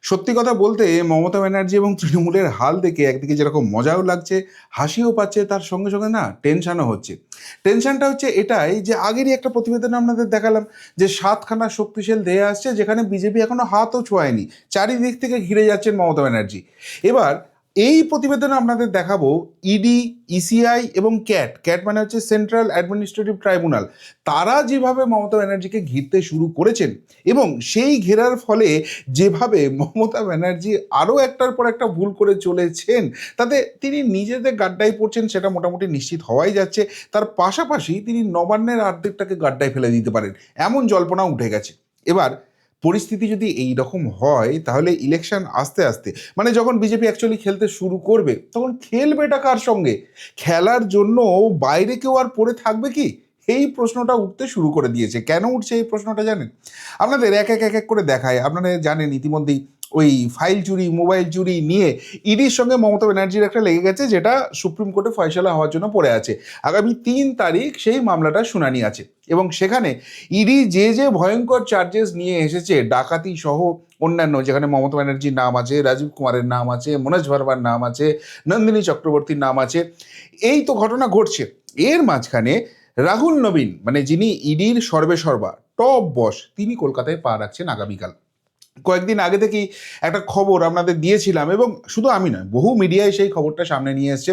সত্যি কথা বলতে মমতা ব্যানার্জি এবং তৃণমূলের হাল দেখে একদিকে যেরকম মজাও লাগছে, হাসিও পাচ্ছে, তার সঙ্গে সঙ্গে না টেনশনও হচ্ছে। টেনশনটা হচ্ছে এটাই যে আগেরই একটা প্রতিবেদন আপনাদের দেখালাম যে ৭খানা শক্তিশাল দেহে আসছে যেখানে বিজেপি এখনো হাতও ছোঁয়ায়নি, চারিদিক থেকে ঘিরে যাচ্ছেন মমতা ব্যানার্জি। এবার এই প্রতিবেদনে আপনাদের দেখাবো ইডি, ইসিআই এবং ক্যাট, ক্যাট মানে হচ্ছে সেন্ট্রাল অ্যাডমিনিস্ট্রেটিভ ট্রাইব্যুনাল, তারা যেভাবে মমতা ব্যানার্জিকে ঘিরতে শুরু করেছেন এবং সেই ঘেরার ফলে যেভাবে মমতা ব্যানার্জি আরও একটার পর একটা ভুল করে চলেছেন, তাতে তিনি নিজেদের গাড্ডায় পড়ছেন সেটা মোটামুটি নিশ্চিত হওয়াই যাচ্ছে। তার পাশাপাশি তিনি নবান্নের অর্ধেকটাকে গাড্ডায় ফেলে দিতে পারেন, এমন জল্পনা উঠে গেছে। এবার পরিস্থিতি যদি এই রকম হয় তাহলে ইলেকশন আস্তে আস্তে মানে যখন বিজেপি অ্যাকচুয়ালি খেলতে শুরু করবে তখন খেলবেটা কার সঙ্গে? খেলার জন্য বাইরে কেউ আর পড়ে থাকবে কি? এই প্রশ্নটা উঠতে শুরু করে দিয়েছে। কেন উঠছে এই প্রশ্নটা জানেন? আপনাদের এক এক করে দেখায়। আপনারা জানেন ইতিমধ্যেই ওই ফাইল চুরি, মোবাইল চুরি নিয়ে ইডির সঙ্গে মমতা ব্যানার্জির একটা লেগে গেছে, যেটা সুপ্রিম কোর্টে ফয়সালা হওয়ার জন্য পড়ে আছে। আগামী ৩ তারিখ সেই মামলাটার শুনানি আছে এবং সেখানে ইডি যে যে ভয়ঙ্কর চার্জেস নিয়ে এসেছে, ডাকাতি সহ অন্যান্য, যেখানে মমতা ব্যানার্জির নাম আছে, রাজীব কুমারের নাম আছে, মনোজ ভার্মার নাম আছে, নন্দিনী চক্রবর্তীর নাম আছে, এই তো ঘটনা ঘটছে। এর মাঝখানে রাহুল নবীন মানে যিনি ইডির সর্বেসর্বা টপ বস, তিনি কলকাতায় পা রাখছেন আগামীকাল। কয়েকদিন আগে থেকেই একটা খবর আপনাদের দিয়েছিলাম এবং শুধু আমি নয়, বহু মিডিয়ায় সেই খবরটা সামনে নিয়ে এসছে।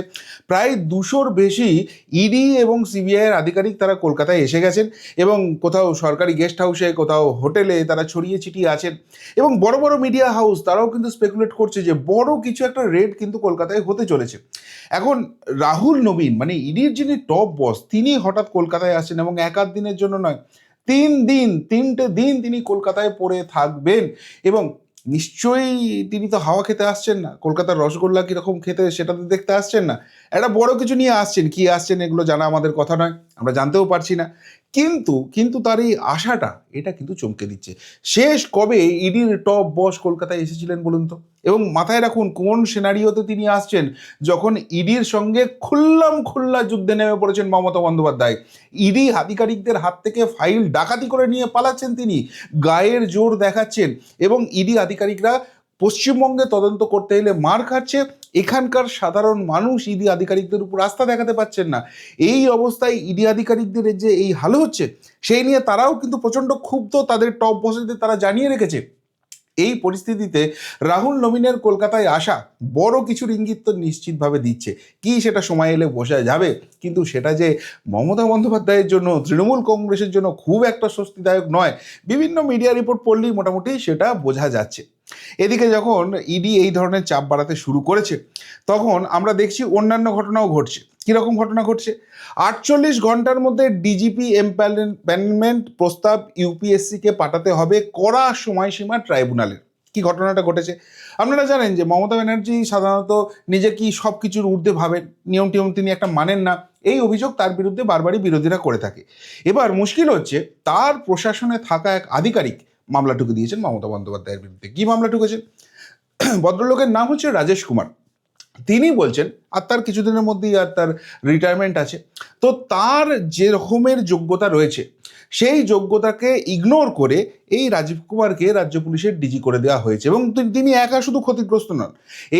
প্রায় ২০০-র বেশি ইডি এবং সিবিআইয়ের আধিকারিক তারা কলকাতায় এসে গেছেন এবং কোথাও সরকারি গেস্ট হাউসে, কোথাও হোটেলে তারা ছড়িয়ে ছিটিয়ে আছেন এবং বড় বড় মিডিয়া হাউস তারাও কিন্তু স্পেকুলেট করছে যে বড় কিছু একটা রেড কিন্তু কলকাতায় হতে চলেছে। এখন রাহুল নবীন মানে ইডির যিনি টপ বস, তিনি হঠাৎ কলকাতায় আসেন এবং এক আধ দিনের জন্য নয়, ৩ দিন, ৩টে দিন তিনি কলকাতায় পড়ে থাকবেন এবং নিশ্চয়ই তিনি তো হাওয়া খেতে আসছেন না, কলকাতার রসগোল্লা কীরকম খেতে সেটা তো দেখতে আসছেন না, একটা বড় কিছু নিয়ে আসছেন। কি আসছেন এগুলো জানা আমাদের কথা নয়, আমরা জানতেও পারছি না, কিন্তু কিন্তু তার এই আশাটা এটা কিন্তু চমকে দিচ্ছে। শেষ কবে ইডির টপ বস কলকাতায় এসেছিলেন বলুন তো? এবং মাথায় রাখুন কোন সিনারিওতে তিনি আসছেন, যখন ইডির সঙ্গে খোল্লা যুদ্ধে নেমে পড়েছেন মমতা বন্দ্যোপাধ্যায়। ইডি আধিকারিকদের হাত থেকে ফাইল ডাকাতি করে নিয়ে পালাচ্ছেন তিনি, গায়ের জোর দেখাচ্ছেন এবং ইডি আধিকারিকরা পশ্চিমবঙ্গে তদন্ত করতে এলে মার খাচ্ছে। এখানকার সাধারণ মানুষ ইডি আধিকারিকদের উপর আস্থা দেখাতে পারছেন না। এই অবস্থায় ইডি আধিকারিকদের যে এই হাল হচ্ছে, সেই নিয়ে তারাও কিন্তু প্রচণ্ড ক্ষুব্ধ, তাদের টপ বসেদের তারা জানিয়ে রেখেছে। এই পরিস্থিতিতে রাহুল নবীনের কলকাতায় আসা বড় কিছুর ইঙ্গিত তো নিশ্চিতভাবে দিচ্ছে। কি সেটা সময় এলে বোঝা যাবে, কিন্তু সেটা যে মমতা বন্দ্যোপাধ্যায়ের জন্য, তৃণমূল কংগ্রেসের জন্য খুব একটা স্বস্তিদায়ক নয়, বিভিন্ন মিডিয়া রিপোর্ট পড়লেই মোটামুটি সেটা বোঝা যাচ্ছে। এদিকে যখন ইডি এই ধরনের চাপ বাড়াতে শুরু করেছে, তখন আমরা দেখছি অন্যান্য ঘটনাও ঘটছে। কীরকম ঘটনা ঘটছে? ৪৮ ঘন্টার মধ্যে ডিজিপি এমপ্যানেলমেন্ট প্রস্তাব ইউপিএসসিকে পাঠাতে হবে কড়া সময়সীমা ট্রাইব্যুনালের। কি ঘটনাটা ঘটেছে? আপনারা জানেন যে মমতা ব্যানার্জি সাধারণত নিজেকেই সব কিছুর ঊর্ধ্বে ভাবেন, নিয়ম টিয়ম তিনি একটা মানেন না, এই অভিযোগ তার বিরুদ্ধে বারবারই বিরোধীরা করে থাকে। এবার মুশকিল হচ্ছে তার প্রশাসনে থাকা এক আধিকারিক মামলা ঠুকে দিয়েছেন মমতা বন্দ্যোপাধ্যায়ের বিরুদ্ধে। কি মামলা ঠুকেছেন? ভদ্রলোকের নাম হচ্ছে রাজেশ কুমার। তিনি বলছেন, আর তার কিছুদিনের মধ্যেই আর তার রিটায়ারমেন্ট আছে, তো তার যে রকমের যোগ্যতা রয়েছে সেই যোগ্যতাকে ইগনোর করে এই রাজীব কুমারকে রাজ্য পুলিশের ডিজি করে দেওয়া হয়েছে এবং তিনি একা শুধু ক্ষতিগ্রস্ত নন।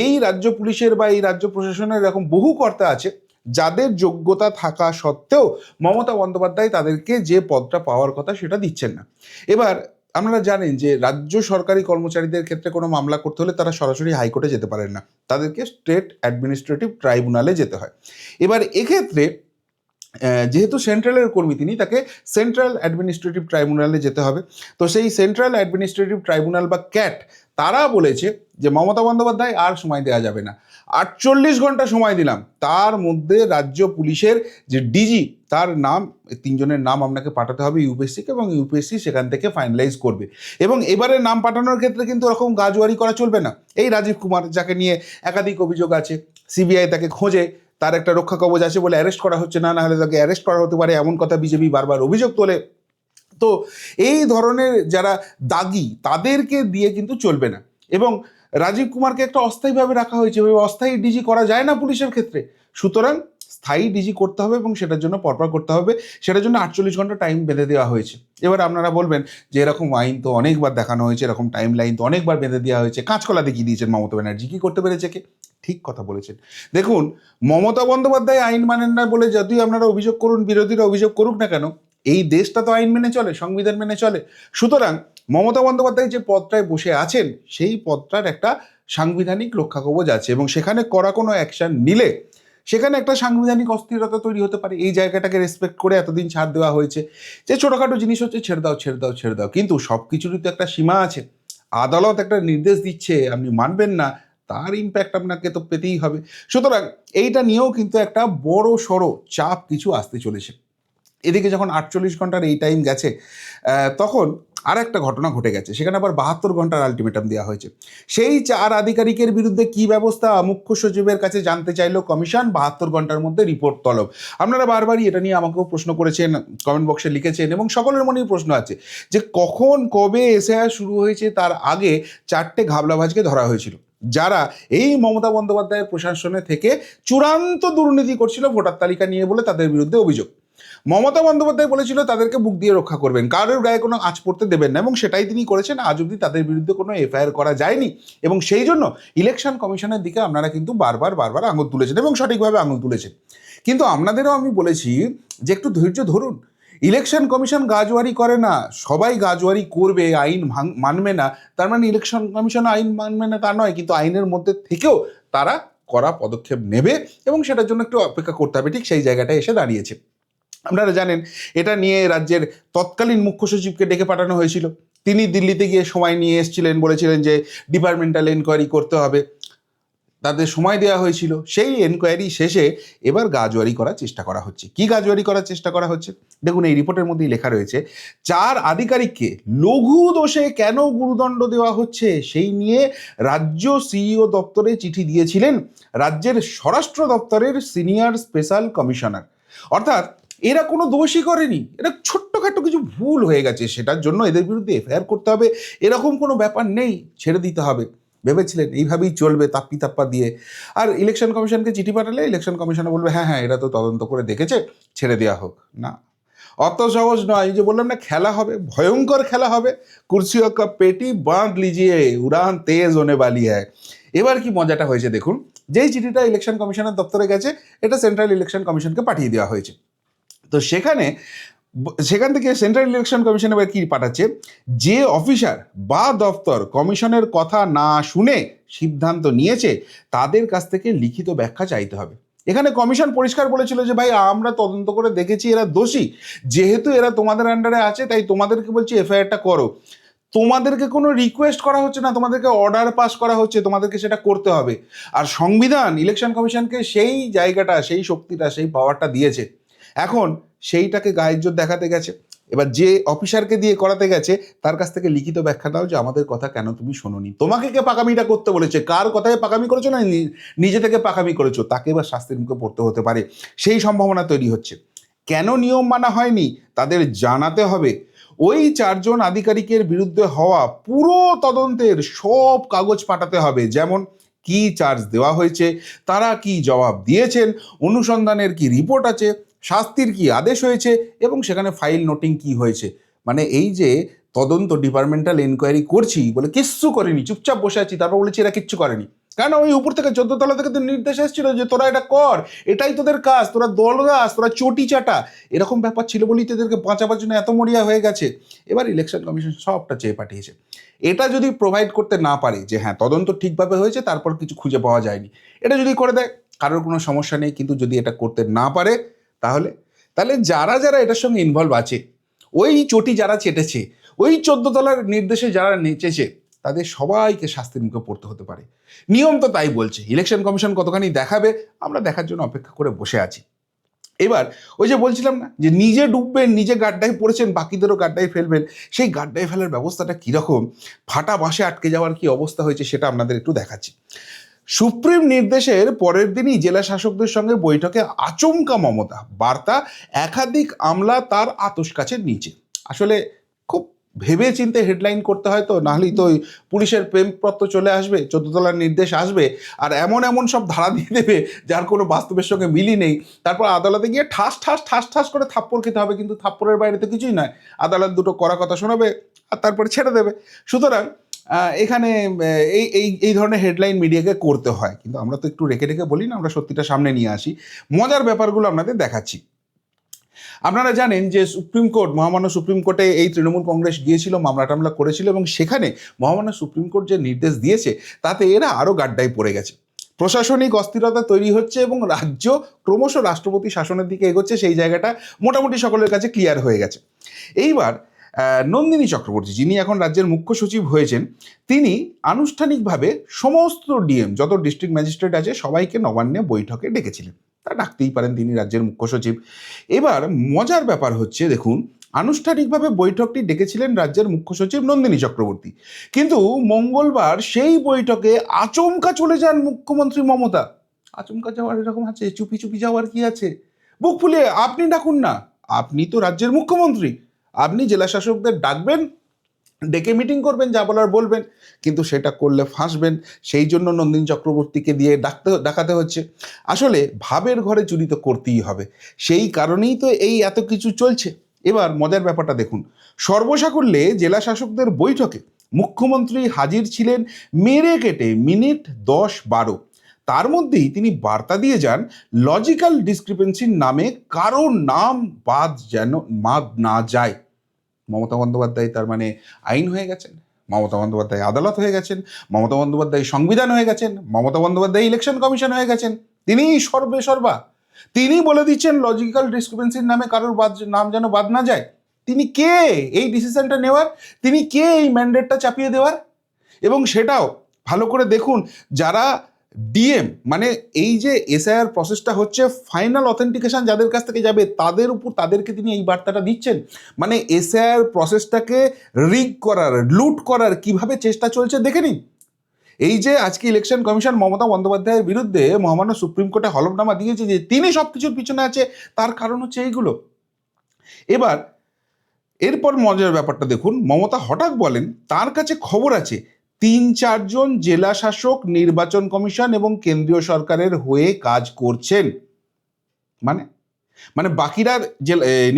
এই রাজ্য পুলিশের বা এই রাজ্য প্রশাসনের এরকম বহু কর্তা আছে যাদের যোগ্যতা থাকা সত্ত্বেও মমতা বন্দ্যোপাধ্যায় তাদেরকে যে পদটা পাওয়ার কথা সেটা দিচ্ছেন না। এবার আপনারা জানেন যে রাজ্য সরকারি কর্মচারীদের ক্ষেত্রে কোনো মামলা করতে হলে তারা সরাসরি হাইকোর্টে যেতে পারেন না, তাদেরকে স্টেট অ্যাডমিনিস্ট্রেটিভ ট্রাইব্যুনালে যেতে হয়। এবার এক্ষেত্রে যেহেতু সেন্ট্রালের কর্মী তিনি, তাকে সেন্ট্রাল অ্যাডমিনিস্ট্রেটিভ ট্রাইব্যুনালে যেতে হবে। তো সেই সেন্ট্রাল অ্যাডমিনিস্ট্রেটিভ ট্রাইব্যুনাল বা ক্যাট তারা বলেছে যে মমতা বন্দ্যোপাধ্যায় আর সময় দেওয়া যাবে না, ৪৮ ঘন্টা সময় দিলাম, তার মধ্যে রাজ্য পুলিশের যে ডিজি তার নাম, ৩ জনের নাম আপনাকে পাঠাতে হবে ইউপিএসসিকে এবং ইউপিএসসি সেখান থেকে ফাইনালাইজ করবে। এবং এবারে নাম পাঠানোর ক্ষেত্রে কিন্তু ওরকম গাজোয়ারি করা চলবে না। এই রাজীব কুমার যাকে নিয়ে একাধিক অভিযোগ আছে, সিবিআই তাকে খোঁজে, তার একটা রক্ষা কবচ আছে বলে অ্যারেস্ট করা হচ্ছে না, হলে তাকে অ্যারেস্ট করা হতে পারে এমন কথা বিজেপি বারবার অভিযোগ তোলে। তো এই ধরনের যারা দাগি তাদেরকে দিয়ে কিন্তু চলবে না এবং রাজীব কুমারকে একটা অস্থায়ীভাবে রাখা হয়েছে, ওই অস্থায়ী ডিজি করা যায় না পুলিশের ক্ষেত্রে। সুতরাং স্থায়ী ডিজি করতে হবে এবং সেটার জন্য পরপর করতে হবে, সেটার জন্য 48 ঘন্টা টাইম বেঁধে দেওয়া হয়েছে। এবার আপনারা বলবেন যে এরকম আইন তো অনেকবার দেখানো হয়েছে, এরকম টাইম লাইন তো অনেকবার বেঁধে দেওয়া হয়েছে, কাঁচকলা দেখিয়ে দিয়েছেন মমতা ব্যানার্জি, কি করতে পেরেছে কে? ঠিক কথা বলেছেন। দেখুন, মমতা বন্দ্যোপাধ্যায় আইন মানেন না বলে যদিও আপনারা অভিযোগ করুন, বিরোধীরা অভিযোগ করুক না কেন, এই দেশটা তো আইন মেনে চলে, সংবিধান মেনে চলে। সুতরাং মমতা বন্দ্যোপাধ্যায় যে পদটায় বসে আছেন সেই পদটার একটা সাংবিধানিক রক্ষাকবচ আছে এবং সেখানে করা কোনো অ্যাকশন নিলে সেখানে একটা সাংবিধানিক অস্থিরতা তৈরি হতে পারে। এই জায়গাটাকে রেসপেক্ট করে এতদিন ছাড় দেওয়া হয়েছে যে ছোটোখাটো জিনিস হচ্ছে ছেড়ে দাও ছেড়ে দাও ছেড়ে দাও, কিন্তু সব কিছুরই তো একটা সীমা আছে। আদালত একটা নির্দেশ দিচ্ছে, আপনি মানবেন না, তার ইম্প্যাক্ট আপনাকে তো পেতেই হবে। সুতরাং এইটা নিয়েও কিন্তু একটা বড় সড়ো চাপ কিছু আসতে চলেছে। এদিকে যখন 48 ঘন্টার এই টাইম গেছে, তখন আর একটা ঘটনা ঘটে গেছে, সেখানে আবার 72 ঘন্টার আলটিমেটাম দেওয়া হয়েছে। সেই 4 আধিকারিকের বিরুদ্ধে কি ব্যবস্থা মুখ্য সচিবের কাছে জানতে চাইলো কমিশন, 72 ঘন্টার মধ্যে রিপোর্ট তলব। আপনারা বারবারই এটা নিয়ে আমাকেও প্রশ্ন করেছেন, কমেন্ট বক্সে লিখেছেন এবং সকলের মনেই প্রশ্ন আছে যে কখন কবে এসআইআর শুরু হয়েছে তার আগে 4টে ঘাবলাবাজকে ধরা হয়েছিল, যারা এই মমতা বন্দ্যোপাধ্যায়ের প্রশাসনে থেকে চূড়ান্ত দুর্নীতি করছিল ভোটার তালিকা নিয়ে বলে তাদের বিরুদ্ধে অভিযোগ। মমতা বন্দ্যোপাধ্যায় বলেছিল তাদেরকে বুক দিয়ে রক্ষা করবেন, কারোর গায়ে কোনো আঁচ পড়তে দেবেন না, এবং সেটাই তিনি করেছেন। আজ অবধি তাদের বিরুদ্ধে কোনো এফআইআর করা যায়নি এবং সেই জন্য ইলেকশন কমিশনের দিকে আপনারা কিন্তু বারবার আঙুল তুলেছেন এবং সঠিকভাবে আঙুল তুলেছেন। কিন্তু আপনাদেরও আমি বলেছি যে একটু ধৈর্য ধরুন। ইলেকশন কমিশন গাজওয়ারি করে না, সবাই গাজওয়ারি করবে, আইন মানবে না তার মানে ইলেকশন কমিশন আইন মানবে না তা নয়, কিন্তু আইনের মধ্যে থেকেও তারা কড়া পদক্ষেপ নেবে এবং সেটার জন্য একটু অপেক্ষা করতে হবে। ঠিক সেই জায়গাটায় এসে দাঁড়িয়েছে। আপনারা জানেন এটা নিয়ে রাজ্যের তৎকালীন মুখ্য সচিবকে ডেকে পাঠানো হয়েছিল, তিনি দিল্লিতে গিয়ে সময় নিয়ে এসেছিলেন, বলেছিলেন যে ডিপার্টমেন্টাল এনকোয়ারি করতে হবে, তাদের সময় দেওয়া হয়েছিল। সেই এনকোয়ারি শেষে এবার গাজওয়ারি করার চেষ্টা করা হচ্ছে। কি গাজওয়ারি করার চেষ্টা করা হচ্ছে দেখুন, এই রিপোর্টের মধ্যেই লেখা রয়েছে 4 আধিকারিককে লঘু দোষে কেন গুরুদণ্ড দেওয়া হচ্ছে সেই নিয়ে রাজ্য সিইও দপ্তরে চিঠি দিয়েছিলেন রাজ্যের স্বরাষ্ট্র দপ্তরের সিনিয়র স্পেশাল কমিশনার। অর্থাৎ এরা কোনো দোষই করেনি, এটা ছোট্টখাটো কিছু ভুল হয়ে গেছে, সেটার জন্য এদের বিরুদ্ধে এফআইআর করতে হবে এরকম কোনো ব্যাপার নেই, ছেড়ে দিতে হবে। ভেবেছিলেন এইভাবেই চলবে তাপ্পি তাপ্পা দিয়ে, আর ইলেকশন কমিশনকে চিঠি পাঠালে ইলেকশন কমিশনে বলবে হ্যাঁ হ্যাঁ এরা তো তদন্ত করে দেখেছে, ছেড়ে দেওয়া হোক। না, অত সহজ নয়। যে বললাম না, খেলা হবে, ভয়ঙ্কর খেলা হবে। কুর্সিও কা পেটি বাঁধ লিজিয়ে উড়ান তেজ হোনে বালি হ্যায়। এবার কি মজাটা হয়েছে দেখুন, যেই চিঠিটা ইলেকশন কমিশনের দপ্তরে গেছে এটা সেন্ট্রাল ইলেকশন কমিশনকে পাঠিয়ে দেওয়া হয়েছে। তো সেখান থেকে সেন্ট্রাল ইলেকশন কমিশন এবার কি পাঠাচ্ছে, যে অফিসার বা দপ্তর কমিশনের কথা না শুনে সিদ্ধান্ত নিয়েছে তাদের কাছ থেকে লিখিত ব্যাখ্যা চাইতে হবে। এখানে কমিশন পরিষ্কার বলেছিল যে ভাই আমরা তদন্ত করে দেখেছি এরা দোষী, যেহেতু এরা তোমাদের আন্ডারে আছে তাই তোমাদেরকে বলছি এফআইআরটা করো। তোমাদেরকে কোনো রিকোয়েস্ট করা হচ্ছে না, তোমাদেরকে অর্ডার পাস করা হচ্ছে, তোমাদেরকে সেটা করতে হবে। আর সংবিধান ইলেকশন কমিশনকে সেই জায়গাটা, সেই শক্তিটা, সেই পাওয়ারটা দিয়েছে। এখন সেইটাকে গায়ের জোর দেখাতে গেছে। এবার যে অফিসারকে দিয়ে করাতে গেছে তার কাছ থেকে লিখিত ব্যাখ্যা দাও যে আমাদের কথা কেন তুমি শোনোনি, তোমাকে কে পাকামিটা করতে বলেছে, কার কথায় পাকামি করেছো না নিজে থেকে পাকামি করেছো, তাকে এবার শাস্তির মুখে পড়তে হতে পারে, সেই সম্ভাবনা তৈরি হচ্ছে। কেন নিয়ম মানা হয়নি তাদের জানাতে হবে। ওই 4 জন আধিকারিকের বিরুদ্ধে হওয়া পুরো তদন্তের সব কাগজ পাঠাতে হবে, যেমন কি চার্জ দেওয়া হয়েছে, তারা কি জবাব দিয়েছেন, অনুসন্ধানের কি রিপোর্ট আছে, শাস্তির কি আদেশ হয়েছে এবং সেখানে ফাইল নোটিং কি হয়েছে। মানে এই যে তদন্ত ডিপার্টমেন্টাল এনকোয়ারি করছি বলে কিচ্ছু করেনি, চুপচাপ বসে আছি, তারপর বলেছি এরা কিচ্ছু করেনি, কেন ওই উপর থেকে 14 তলা থেকে তো নির্দেশ এসেছিল যে তোরা এটা কর, এটাই তোদের কাজ, তোরা দলদাস, তোরা চটি চাটা, এরকম ব্যাপার ছিল বলেই তোদেরকে বাঁচাবার জন্য এত মরিয়া হয়ে গেছে। এবার ইলেকশন কমিশন সবটা চেয়ে পাঠিয়েছে। এটা যদি প্রোভাইড করতে না পারে যে হ্যাঁ তদন্ত ঠিকভাবে হয়েছে তারপর কিছু খুঁজে পাওয়া যায়নি, এটা যদি করে দেয় কারোর কোনো সমস্যা নেই, কিন্তু যদি এটা করতে না পারে তাহলে যারা যারা এটার সঙ্গে ইনভলভ আছে, ওই চটি যারা চেটেছে, ওই 14 তলার নির্দেশে যারা নেচেছে, তাদের সবাইকে শাস্তির মুখে পড়তে হতে পারে। নিয়ম তো তাই বলছে। ইলেকশন কমিশন কতখানি দেখাবে আমরা দেখার জন্য অপেক্ষা করে বসে আছি। এবার ওই যে বলছিলাম না যে নিজে ডুববেন, নিজে গাড্ডায় পড়েছেন, বাকিদেরও গাড্ডায় ফেলবেন, সেই গাড্ডায় ফেলার ব্যবস্থাটা কীরকম, ফাটা বাসে আটকে যাওয়ার কি অবস্থা হয়েছে সেটা আপনাদের একটু দেখাচ্ছি। সুপ্রিম নির্দেশের পরের দিনই জেলা শাসকদের সঙ্গে বৈঠকে আচমকা মমতা, বার্তা একাধিক আমলা তার আতস কাছের নিচে। আসলে খুব ভেবে চিন্তে হেডলাইন করতে হয়, তো নাহলেই তো ওই পুলিশের প্রেমপত্র চলে আসবে, 14 তলার নির্দেশ আসবে, আর এমন এমন সব ধারা দিয়ে দেবে যার কোনো বাস্তবের সঙ্গে মিলই নেই। তারপর আদালতে গিয়ে ঠাস ঠাস ঠাস ঠাস করে থাপ্পড় খেতে হবে, কিন্তু থাপ্পড়ের বাইরে তো কিছুই নয়। আদালত দুটো কড়া কথা শোনাবে আর তারপরে ছেড়ে দেবে। সুতরাং এখানে এই এই এই ধরনের হেডলাইন মিডিয়াকে করতে হয়, কিন্তু আমরা তো একটু রেখে রেখে বলি না, আমরা সত্যিটা সামনে নিয়ে আসি। মজার ব্যাপারগুলো আপনাদের দেখাচ্ছি। আপনারা জানেন যে সুপ্রিম কোর্ট, মহামান্য সুপ্রিম কোর্টে এই তৃণমূল কংগ্রেস গিয়েছিল, মামলা টামলা করেছিল, এবং সেখানে মহামান্য সুপ্রিম কোর্ট যে নির্দেশ দিয়েছে তাতে এরা আরও গাড্ডায় পড়ে গেছে। প্রশাসনিক অস্থিরতা তৈরি হচ্ছে এবং রাজ্য ক্রমশ রাষ্ট্রপতি শাসনের দিকে এগোচ্ছে, সেই জায়গাটা মোটামুটি সকলের কাছে ক্লিয়ার হয়ে গেছে। এইবার নন্দিনী চক্রবর্তী, যিনি এখন রাজ্যের মুখ্য সচিব হয়েছেন, তিনি আনুষ্ঠানিকভাবে সমস্ত ডিএম, যত ডিস্ট্রিক্ট ম্যাজিস্ট্রেট আছে, সবাইকে নবান্নে বৈঠকে ডেকেছিলেন। তা ডাকতেই পারেন, তিনি রাজ্যের মুখ্য সচিব। এবার মজার ব্যাপার হচ্ছে, দেখুন, আনুষ্ঠানিকভাবে বৈঠকটি ডেকেছিলেন রাজ্যের মুখ্য সচিব নন্দিনী চক্রবর্তী, কিন্তু মঙ্গলবার সেই বৈঠকে আচমকা চলে যান মুখ্যমন্ত্রী মমতা। আচমকা যাওয়ার এরকম আছে, চুপি চুপি যাওয়ার কি আছে? বুক ফুলিয়ে আপনি ডাকুন না, আপনি তো রাজ্যের মুখ্যমন্ত্রী, আপনি জেলা শাসকদের ডাকবেন, ডেকে মিটিং করবেন, যা বলার বলবেন, কিন্তু সেটা করলে ফাঁসবেন। সেই জন্য নন্দিনী চক্রবর্তীকে দিয়ে ডাকাতে হচ্ছে। আসলে ভাবের ঘরে চুরি তো করতেই হবে, সেই কারণেই তো এই এত কিছু চলছে। এবার মজার ব্যাপারটা দেখুন, সর্বসাকুল্যে জেলা শাসকদের বৈঠকে মুখ্যমন্ত্রী হাজির ছিলেন মেরে কেটে মিনিট 10-12। তার মধ্যেই তিনি বার্তা দিয়ে যান, লজিক্যাল ডিসক্রিপেন্সির নামে কারোর নাম বাদ না যায়। মমতা বন্দ্যোপাধ্যায় তার মানে আইন হয়ে গেছেন, মমতা বন্দ্যোপাধ্যায় আদালত হয়ে গেছেন, মমতা বন্দ্যোপাধ্যায় সংবিধান হয়ে গেছেন, মমতা বন্দ্যোপাধ্যায় ইলেকশন কমিশন হয়ে গেছেন। তিনিই সর্বা, তিনি বলে দিচ্ছেন লজিক্যাল ডিসক্রিপেন্সির নামে কারোর নাম যেন বাদ না যায়। তিনি কে এই ডিসিশনটা নেওয়ার? তিনি কে এই ম্যান্ডেটটা চাপিয়ে দেওয়ার? এবং সেটাও ভালো করে দেখুন, যারা ডিএম, মানে এই যে এসআইআর প্রসেসটা হচ্ছে, ফাইনাল অথেন্টিকেশন যাদের কাছ থেকে যাবে তাদেরকে তিনি এই বার্তাটা দিচ্ছেন। মানে এসআইআর প্রসেসটাকে রিগ করার, লুট করার কিভাবে চেষ্টা চলছে দেখে নিন। এই যে আজকে ইলেকশন কমিশন মমতা বন্দ্যোপাধ্যায়ের বিরুদ্ধে মহামান্য সুপ্রিম কোর্টে হলফনামা দিয়েছে যে তিনি সব কিছুর পিছনে আছে, তার কারণ হচ্ছে এইগুলো। এবার এরপর মজার ব্যাপারটা দেখুন, মমতা হঠাৎ বলেন তার কাছে খবর আছে 3-4 জন জেলা শাসক নির্বাচন কমিশন এবং কেন্দ্রীয় সরকারের হয়ে কাজ করছেন। মানে বাকিরা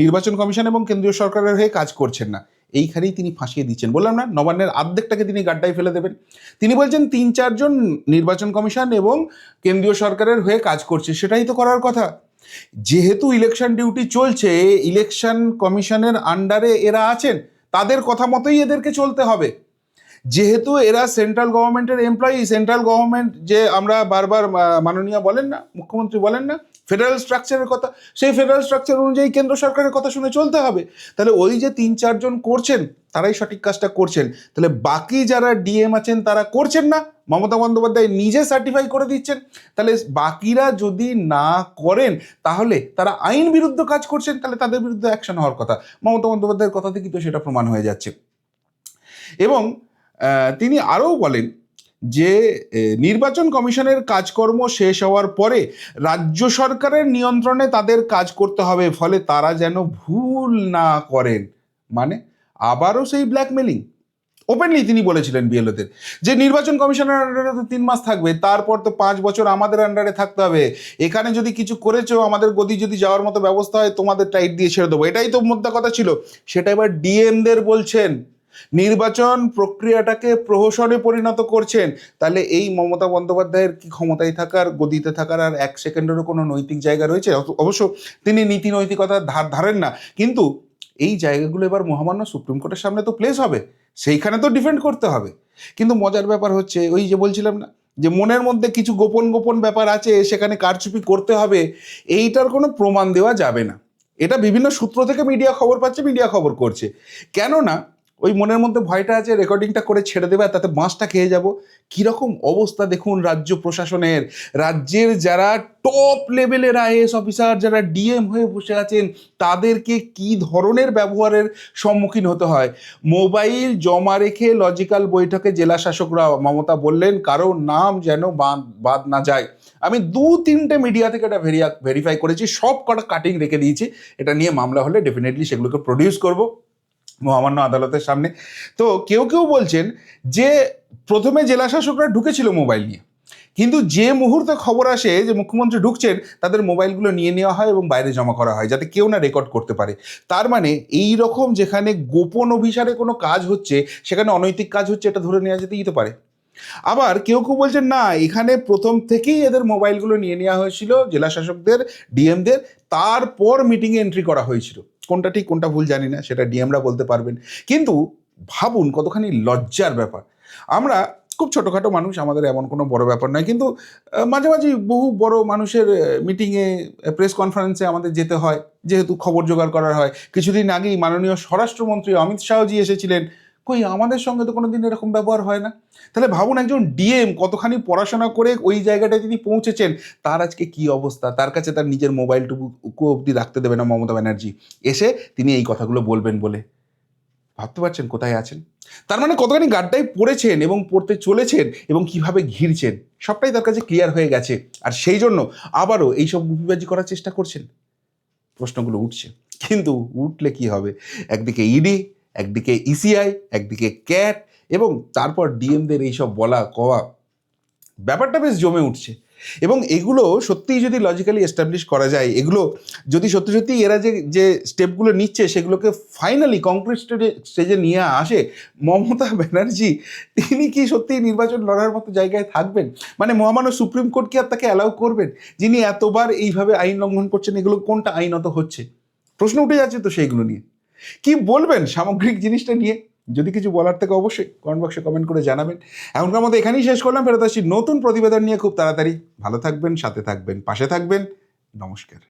নির্বাচন কমিশন এবং কেন্দ্রীয় সরকারের হয়ে কাজ করছেন না। এইখানেই তিনি ফাঁসিয়ে দিচ্ছেন, বললাম না, নবান্নের অর্ধেকটাকে তিনি গাড্ডায় ফেলে দেবেন। তিনি বলছেন 3-4 জন নির্বাচন কমিশন এবং কেন্দ্রীয় সরকারের হয়ে কাজ করছে, সেটাই তো করার কথা। যেহেতু ইলেকশন ডিউটি চলছে, ইলেকশন কমিশনের আন্ডারে এরা আছেন, তাদের কথা মতোই এদেরকে চলতে হবে। যেহেতু এরা সেন্ট্রাল গভর্নমেন্টের এমপ্লয়ি, সেন্ট্রাল গভর্নমেন্ট যে আমরা বারবার মাননীয় বলেন না, মুখ্যমন্ত্রী বলেন না ফেডারেল স্ট্রাকচারের কথা, সেই ফেডারেল স্ট্রাকচার অনুযায়ী কেন্দ্র সরকারের কথা শুনে চলতে হবে। তাহলে ওই যে 3-4 জন করছেন, তারাই সঠিক কাজটা করছেন। তাহলে বাকি যারা ডিএম আছেন তারা করছেন না, মমতা বন্দ্যোপাধ্যায় নিজে সার্টিফাই করে দিচ্ছেন। তাহলে বাকিরা যদি না করেন, তাহলে তারা আইন বিরুদ্ধ কাজ করছেন, তাহলে তাদের বিরুদ্ধে অ্যাকশন হওয়ার কথা। মমতা বন্দ্যোপাধ্যায়ের কথা থেকেই তো সেটা প্রমাণ হয়ে যাচ্ছে। এবং তিনি আরও বলেন যে নির্বাচন কমিশনের কাজকর্ম শেষ হওয়ার পরে রাজ্য সরকারের নিয়ন্ত্রণে তাদের কাজ করতে হবে, ফলে তারা যেন ভুল না করেন। মানে আবারও সেই ব্ল্যাকমেলিং। ওপেনলি তিনি বলেছিলেন বিএলওদের যে নির্বাচন কমিশনের আন্ডারে তো 3 মাস থাকবে, তারপর তো 5 বছর আমাদের আন্ডারে থাকতে হবে, এখানে যদি কিছু করেছো, আমাদের গদি যদি যাওয়ার মতো ব্যবস্থা হয়, তোমাদের টাইট দিয়ে ছেড়ে দেবো, এটাই তো মোদ্দা কথা ছিল। সেটা এবার ডিএমদের বলছেন, নির্বাচন প্রক্রিয়াটাকে প্রহসনে পরিণত করছেন। তাহলে এই মমতা বন্দ্যোপাধ্যায়ের কি ক্ষমতায় থাকার, গদিতে থাকার আর 1 সেকেন্ডেরও কোনো নৈতিক জায়গা রয়েছে? অবশ্য তিনি নীতি নৈতিকতার ধারেন না, কিন্তু এই জায়গাগুলো এবার মহামান্য সুপ্রিম কোর্টের সামনে তো প্লেস হবে, সেইখানে তো ডিফেন্ড করতে হবে। কিন্তু মজার ব্যাপার হচ্ছে, ওই যে বলছিলাম না, যে মনের মধ্যে কিছু গোপন গোপন ব্যাপার আছে, সেখানে কারচুপি করতে হবে, এইটার কোনো প্রমাণ দেওয়া যাবে না। এটা বিভিন্ন সূত্র থেকে মিডিয়া খবর পাচ্ছে, মিডিয়া খবর করছে। কেননা ওই মনের মধ্যে ভয়টা আছে, রেকর্ডিংটা করে ছেড়ে দেবে আর তাতে বাঁশটা খেয়ে যাব। কীরকম অবস্থা দেখুন রাজ্য প্রশাসনের, রাজ্যের যারা টপ লেভেলের আইএএস অফিসার, যারা ডিএম হয়ে বসে আছেন, তাদেরকে কি ধরনের ব্যবহারের সম্মুখীন হতে হয়। মোবাইল জমা রেখে লজিক্যাল বৈঠকে জেলা শাসকরা, মমতা বললেন কারো নাম যেন বাদ না যায়। আমি 2-3টে মিডিয়া থেকে এটা ভেরিফাই করেছি, সব কটা কাটিং রেখে দিয়েছি। এটা নিয়ে মামলা হলে ডেফিনেটলি সেগুলোকে প্রডিউস করব। মহামান্য আদালতের সামনে। তো কেউ কেউ বলছেন যে প্রথমে জেলা শাসকরা ঢুকেছিল মোবাইল নিয়ে, কিন্তু যে মুহূর্তে খবর আসে যে মুখ্যমন্ত্রী ঢুকছেন, তাদের মোবাইলগুলো নিয়ে নেওয়া হয় এবং বাইরে জমা করা হয় যাতে কেউ না রেকর্ড করতে পারে। তার মানে এই রকম যেখানে গোপন অভিসারে কোনো কাজ হচ্ছে, সেখানে অনৈতিক কাজ হচ্ছে, এটা ধরে নেওয়া যেতেই পারে। আবার কেউ কেউ বলছেন না, এখানে প্রথম থেকেই এদের মোবাইলগুলো নিয়ে নেওয়া হয়েছিল জেলা শাসকদের, ডিএমদের, তারপর মিটিংয়ে এন্ট্রি করা হয়েছিল। কোনটা ঠিক কোনটা ভুল জানি না, সেটা ডিএমরা বলতে পারবেন। কিন্তু ভাবুন কতখানি লজ্জার ব্যাপার। আমরা খুব ছোটোখাটো মানুষ, আমাদের এমন কোনো বড় ব্যাপার নয়, কিন্তু মাঝে মাঝে বহু বড় মানুষের মিটিংয়ে, প্রেস কনফারেন্সে আমাদের যেতে হয়, যেহেতু খবর জোগাড় করার হয়। কিছুদিন আগেই মাননীয় স্বরাষ্ট্রমন্ত্রী অমিত শাহজি এসেছিলেন, কই আমাদের সঙ্গে তো কোনো দিন এরকম ব্যবহার হয় না। তাহলে ভাবুন একজন ডিএম কতখানি পড়াশোনা করে ওই জায়গাটায় তিনি পৌঁছেছেন, তার আজকে কি অবস্থা। তার কাছে তার নিজের মোবাইলটুকু অবধি রাখতে দেবে না মমতা ব্যানার্জি, এসে তিনি এই কথাগুলো বলবেন বলে। ভাবতে পারছেন কোথায় আছেন? তার মানে কতখানি গাড্ডায় পড়েছেন এবং পড়তে চলেছেন এবং কিভাবে ঘিরছেন, সবটাই তার কাছে ক্লিয়ার হয়ে গেছে। আর সেই জন্য আবারও এইসব গুপিবাজি করার চেষ্টা করছেন। প্রশ্নগুলো উঠছে, কিন্তু উঠলে কি হবে? একদিকে ইডি, একদিকে ইসিআই, একদিকে ক্যাট, এবং তারপর ডিএমদের এইসব বলা কওয়া, ব্যাপারটা বেশ জমে উঠছে। এবং এগুলো সত্যিই যদি লজিক্যালি এস্টাবলিশ করা যায়, এগুলো যদি সত্যি সত্যি এরা যে যে স্টেপগুলো নিচ্ছে সেগুলোকে ফাইনালি কংক্রিট স্টেজে নিয়ে আসে, মমতা ব্যানার্জি তিনি কি সত্যিই নির্বাচন লড়ার মতো জায়গায় থাকবেন? মানে মহামান্য সুপ্রিম কোর্ট কি আর তাকে অ্যালাউ করবেন, যিনি এতবার এইভাবে আইন লঙ্ঘন করছেন? এগুলো কোনটা আইনত হচ্ছে? প্রশ্ন উঠে যাচ্ছে তো সেইগুলো নিয়ে। কি বলবেন সামগ্রিক জিনিসটা নিয়ে? যদি কিছু বলার থেকে অবশ্যই কমেন্ট বক্সে কমেন্ট করে জানাবেন। এখনকার মতো এখানেই শেষ করলাম, ফেরত আসছি নতুন প্রতিবেদন নিয়ে খুব তাড়াতাড়ি। ভালো থাকবেন, সাথে থাকবেন, পাশে থাকবেন। নমস্কার।